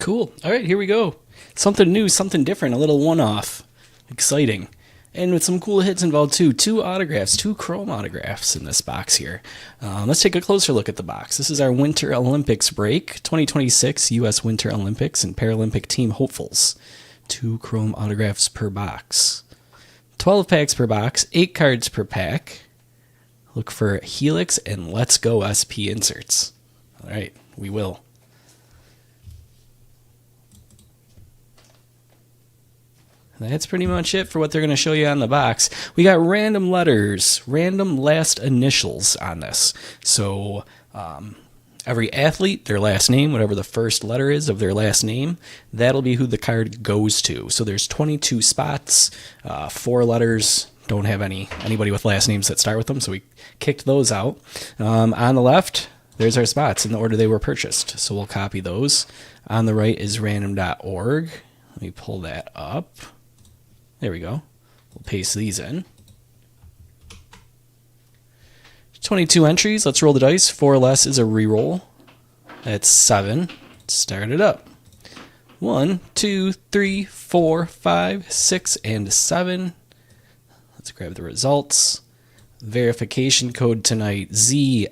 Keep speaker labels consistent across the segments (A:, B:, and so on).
A: Cool. All right, here we go. Something new, something different, a little one-off. Exciting. And with some cool hits involved too. 2 autographs, 2 chrome autographs in this box here. Let's take a closer look at the box. This is our Winter Olympics break, 2026 U.S. Winter Olympics and Paralympic team hopefuls. 2 chrome autographs per box. 12 packs per box, 8 cards per pack. Look for Helix and Let's Go SP inserts. All right, we will. That's pretty much it for what they're going to show you on the box. We got random letters, random last initials on this. So every athlete, their last name, whatever the first letter is of their last name, that'll be who the card goes to. So there's 22 spots, 4 letters. Don't have anybody with last names that start with them, so we kicked those out. On the left, there's our spots in the order they were purchased. So we'll copy those. On the right is random.org. Let me pull that up. There we go. We'll paste these in. 22 entries. Let's roll the dice. 4 or less is a reroll. That's 7. Start it up. 1, 2, 3, 4, 5, 6, and 7. Let's grab the results. Verification code tonight, ZSQZKG.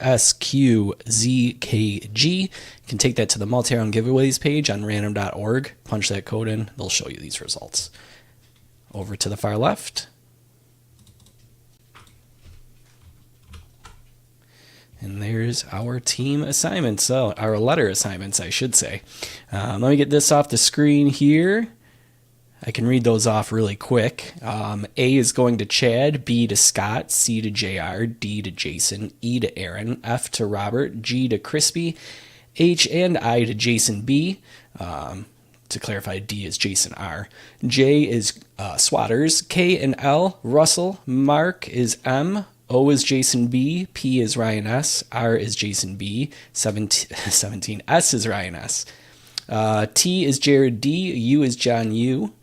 A: You can take that to the multi-round giveaways page on random.org. Punch that code in. They'll show you these results. Over to the far left. And there's our team assignments, our letter assignments, I should say. Let me get this off the screen here. I can read those off really quick. A is going to Chad, B to Scott, C to JR, D to Jason, E to Aaron, F to Robert, G to Crispy, H and I to Jason B. To clarify, D is Jason R. J is Swatters. K and L, Russell. Mark is M. O is Jason B. P is Ryan S. R is Jason B. 17 S is Ryan S. T is Jared D. U is John U.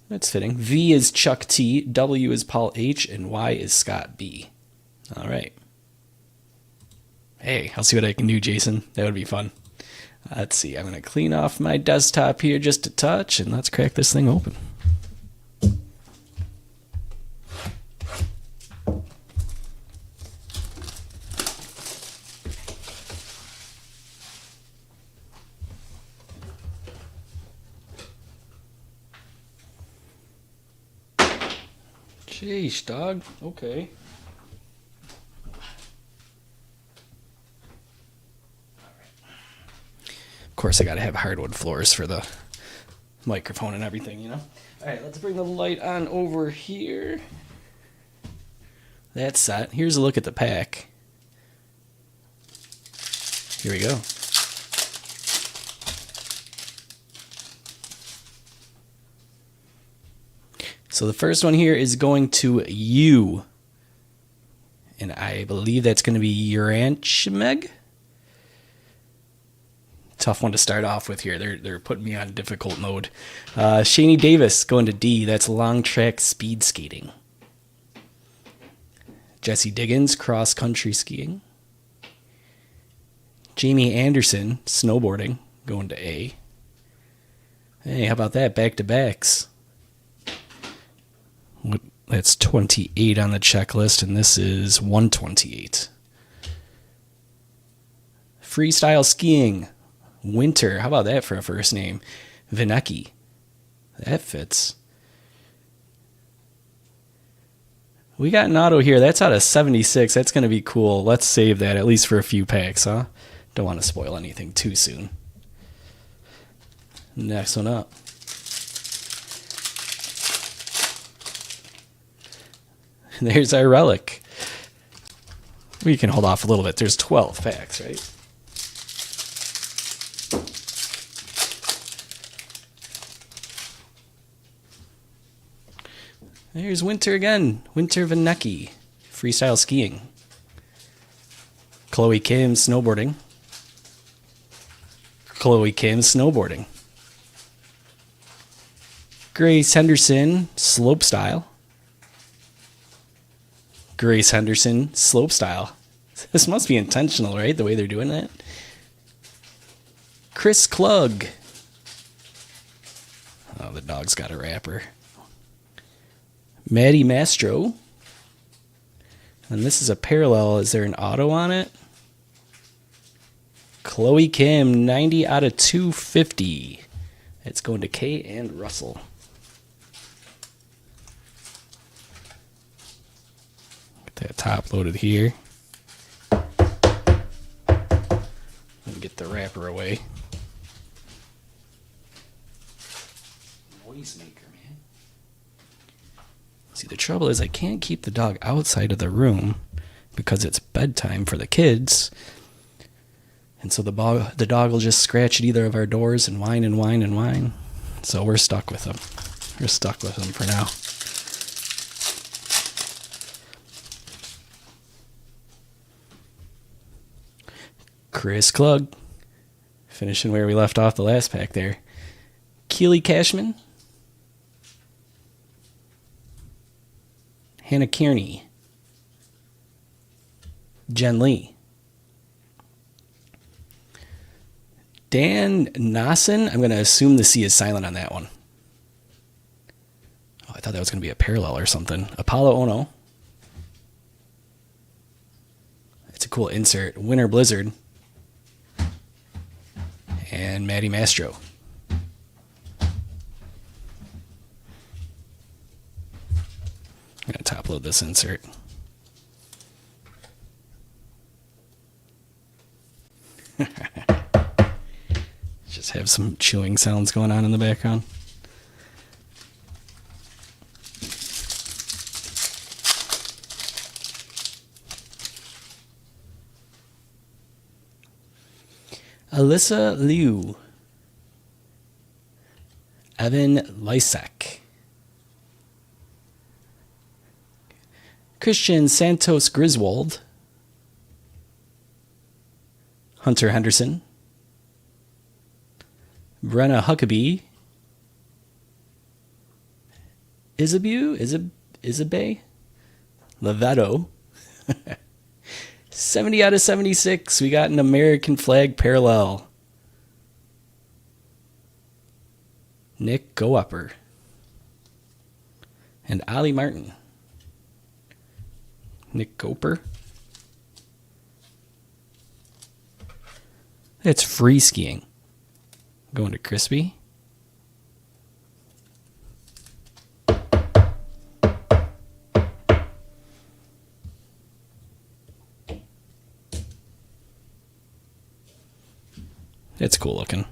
A: That's fitting. V is Chuck T. W is Paul H. And Y is Scott B. All right. Hey, I'll see what I can do, Jason. That would be fun. Let's see. I'm going to clean off my desktop here just a touch, and let's crack this thing open. Sheesh, dog. Okay. Of course, I gotta have hardwood floors for the microphone and everything, you know? All right, let's bring the light on over here. That's set. Here's a look at the pack. Here we go. So the first one here is going to you. And I believe that's going to be Uranchmeg. Tough one to start off with here. They're putting me on difficult mode. Shaney Davis going to D. That's long track speed skating. Jesse Diggins, cross country skiing. Jamie Anderson, snowboarding, going to A. Hey, how about that? Back to backs. That's 28 on the checklist, and this is 128. Freestyle skiing. Winter. How about that for a first name? Vinecki. That fits. We got an auto here. That's out of 76. That's going to be cool. Let's save that, at least for a few packs, huh? Don't want to spoil anything too soon. Next one up. There's our relic. We can hold off a little bit. There's 12 packs, right? There's Winter again. Winter Vinecki. Freestyle skiing. Chloe Kim, snowboarding. Chloe Kim, snowboarding. Grace Henderson, slopestyle. Grace Henderson, slopestyle. This must be intentional, right? The way they're doing that. Chris Klug. Oh, the dog's got a wrapper. Maddie Mastro. And this is a parallel. Is there an auto on it? Chloe Kim, 90 out of 250. It's going to Kay and Russell. Get that top loaded here. And get the wrapper away. Noisemaker, man. See, the trouble is I can't keep the dog outside of the room because it's bedtime for the kids. And so the dog will just scratch at either of our doors and whine and whine and whine. So we're stuck with him. We're stuck with him for now. Chris Klug, finishing where we left off the last pack there. Keely Cashman. Hannah Kearney. Jen Lee. Dan Nassen. I'm going to assume the C is silent on that one. Oh, I thought that was going to be a parallel or something. Apollo Ono. It's a cool insert. Winter Blizzard. And Maddie Mastro. I'm going to top load this insert. Just have some chewing sounds going on in the background. Alyssa Liu. Evan Lysak. Christian Santos Griswold. Hunter Henderson. Brenna Huckabee. Isabe? Lovato. 70 out of 76. We got an American flag parallel. Nick Goupper. And Ali Martin. Nick Goper. It's free skiing. Going to Crispy. It's cool looking.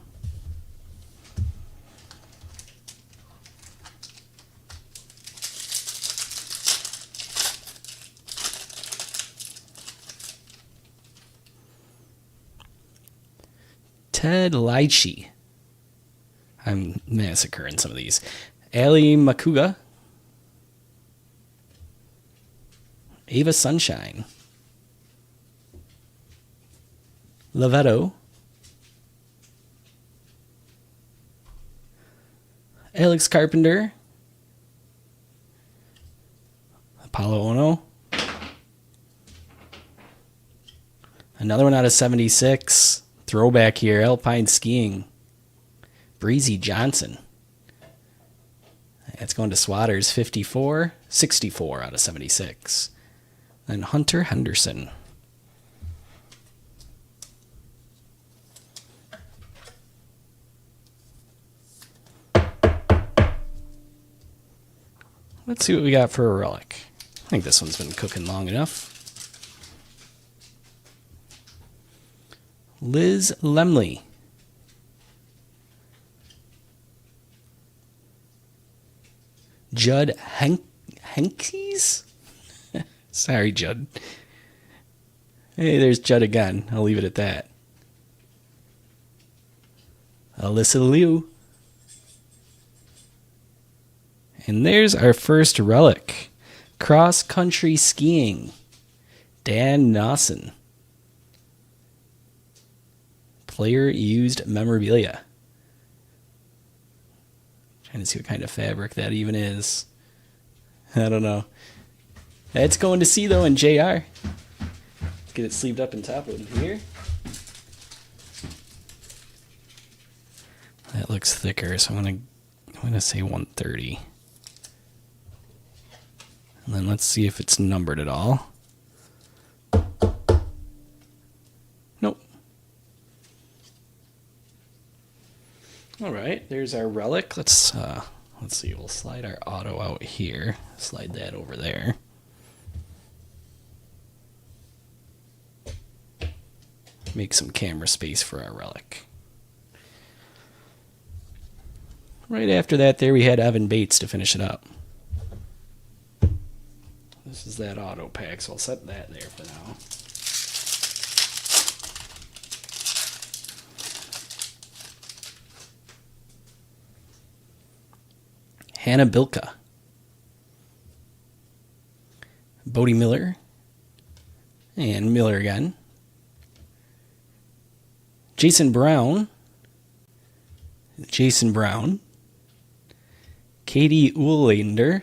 A: Ted Lychee. I'm massacring some of these. Ali Makuga. Ava Sunshine. Lovetto. Alex Carpenter. Apollo Ono. Another one out of 76. Throwback here. Alpine Skiing. Breezy Johnson. That's going to Swatters. 54. 64 out of 76. Then Hunter Henderson. Let's see what we got for a relic. I think this one's been cooking long enough. Liz Lemley. Judd Henkies? Sorry, Judd. Hey, there's Judd again. I'll leave it at that. Alyssa Liu. And there's our first relic. Cross country skiing. Dan Nassen. Player used memorabilia. Trying to see what kind of fabric that even is. I don't know. It's going to C though in JR. Get it sleeved up and top loaded here. That looks thicker, so I'm going to I'm going to say 130. And then let's see if it's numbered at all. Nope. All right, there's our relic. Let's see. We'll slide our auto out here. Slide that over there. Make some camera space for our relic. Right after that, there we had Evan Bates to finish it up. This is that auto pack, so I'll set that there for now. Hannah Bilka. Bodie Miller. And Miller again. Jason Brown. Jason Brown. Katie Uhlander.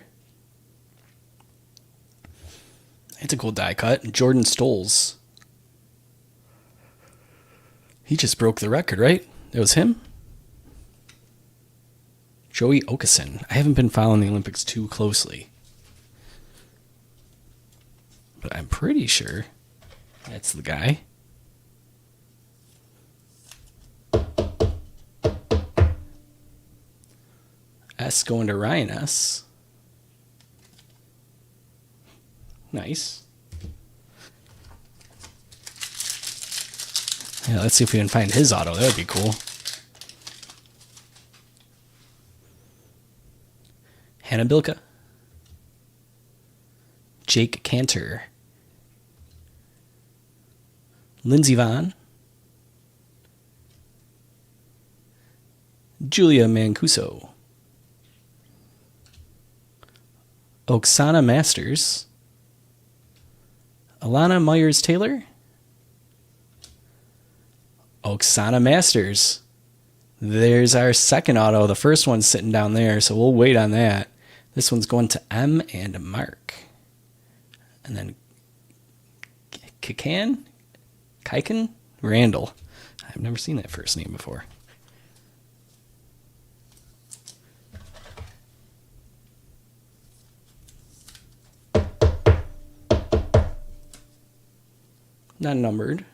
A: It's a cool die cut. Jordan Stolz. He just broke the record, right? That was him? Joey Okeson. I haven't been following the Olympics too closely, but I'm pretty sure that's the guy. S going to Ryan S. Nice. Yeah, let's see if we can find his auto. That would be cool. Hannah Bilka. Jake Cantor. Lindsey Vonn. Julia Mancuso. Oksana Masters. Alana Myers-Taylor. Oksana Masters. There's our second auto. The first one's sitting down there, so we'll wait on that. This one's going to M and Mark. And then Kikan Randall. I've never seen that first name before. Not numbered.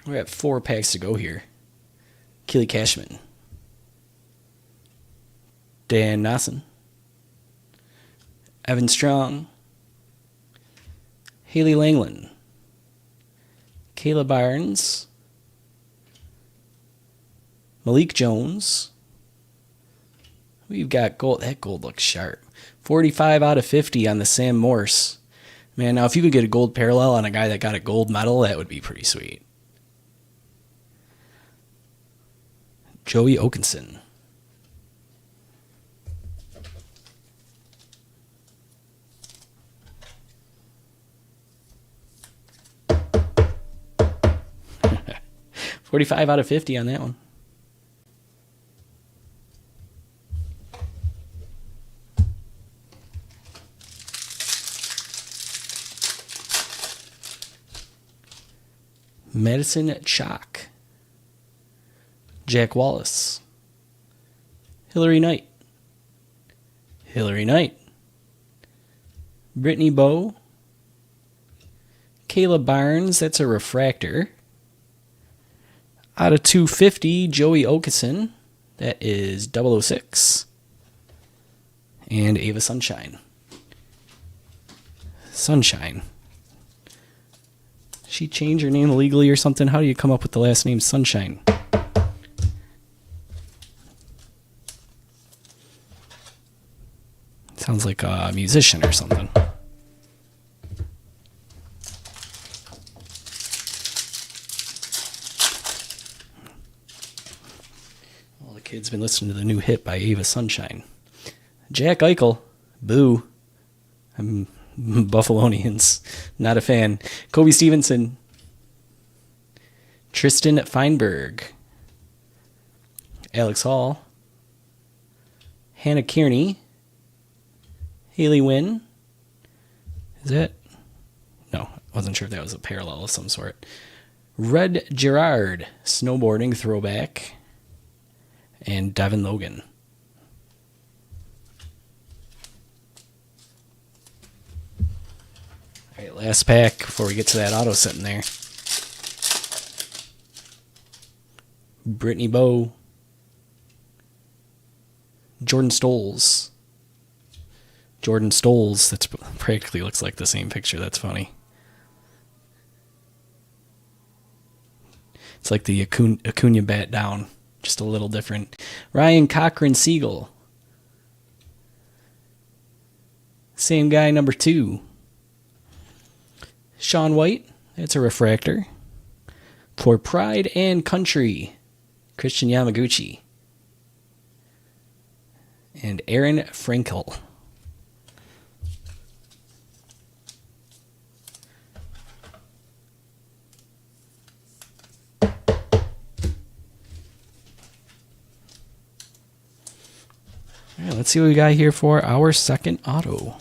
A: We're at 4 packs to go here. Keely Cashman. Dan Nassen. Evan Strong. Haley Langland. Kayla Barnes. Malik Jones. We've got gold. That gold looks sharp. 45 out of 50 on the Sam Morse. Man, now if you could get a gold parallel on a guy that got a gold medal, that would be pretty sweet. Joey Okeson. $45 out of 50 on that one. Madison Chalk. Jack Wallace. Hillary Knight. Hillary Knight. Brittany Bowe. Kayla Barnes, that's a refractor. Out of 250, Joey Okeson, that is 006. And Ava Sunshine. Sunshine. She changed her name illegally or something? How do you come up with the last name Sunshine? Sounds like a musician or something. Well, the kid's been listening to the new hit by Ava Sunshine. Jack Eichel. Boo. I'm Buffalonians. Not a fan. Kobe Stevenson. Tristan Feinberg. Alex Hall. Hannah Kearney. Haley Wynn. Is it? No, I wasn't sure if that was a parallel of some sort. Red Gerard, snowboarding throwback. And Devin Logan. All right, last pack before we get to that auto sitting there. Brittany Bowe. Jordan Stoles. Jordan Stoles. That practically looks like the same picture. That's funny. It's like the Acuna bat down. Just a little different. Ryan Cochran Siegel. Same guy, number 2. Sean White. That's a refractor. For Pride and Country. Christian Yamaguchi. And Aaron Frankel. All right, let's see what we got here for our second auto.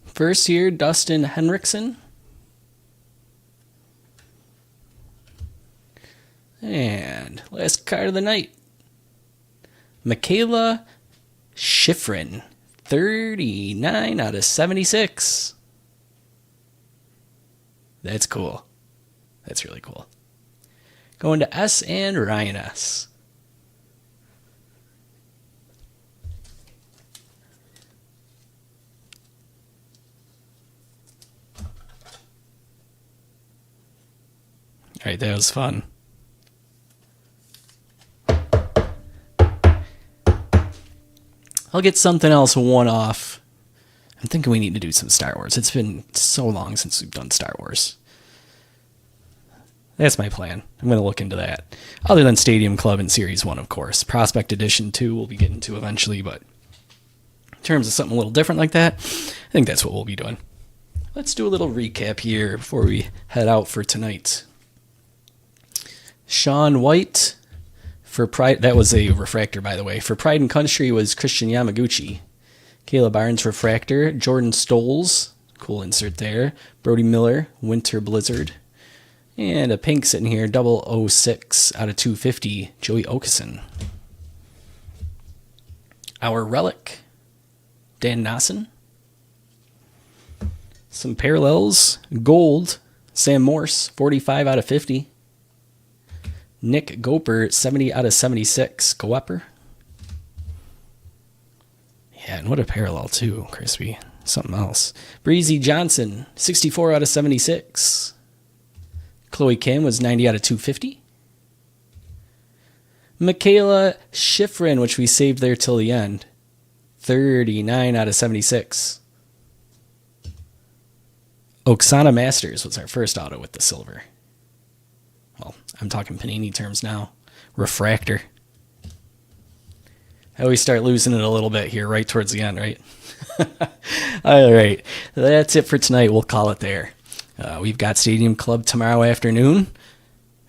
A: First here, Dustin Henriksen. And last card of the night, Michaela Schifrin, 39 out of 76. That's cool. That's really cool. Going to S and Ryan S. All right, that was fun. I'll get something else one-off. I'm thinking we need to do some Star Wars. It's been so long since we've done Star Wars. That's my plan. I'm going to look into that. Other than Stadium Club and Series 1, of course. Prospect Edition 2 we'll be getting to eventually, but in terms of something a little different like that, I think that's what we'll be doing. Let's do a little recap here before we head out for tonight. Sean White. For Pride, that was a refractor, by the way. For Pride and Country was Christian Yamaguchi. Kayla Barnes, refractor. Jordan Stoles, cool insert there. Brody Miller, Winter Blizzard. And a pink sitting here, 006 out of 250, Joey Okeson. Our relic, Dan Nossen. Some parallels, gold, Sam Morse, 45 out of 50. Nick Goper, 70 out of 76. Goepper. Yeah, and what a parallel, too, Crispy. Something else. Breezy Johnson, 64 out of 76. Chloe Kim was 90 out of 250. Michaela Schifrin, which we saved there till the end, 39 out of 76. Oksana Masters was our first auto with the silver. Well, I'm talking Panini terms now. Refractor. I always start losing it a little bit here right towards the end, right? All right. That's it for tonight. We'll call it there. We've got Stadium Club tomorrow afternoon.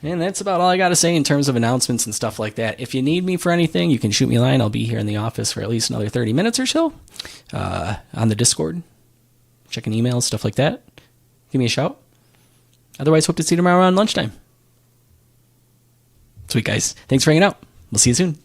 A: And that's about all I got to say in terms of announcements and stuff like that. If you need me for anything, you can shoot me a line. I'll be here in the office for at least another 30 minutes or so on the Discord. Checking emails, stuff like that. Give me a shout. Otherwise, hope to see you tomorrow around lunchtime. Sweet, guys. Thanks for hanging out. We'll see you soon.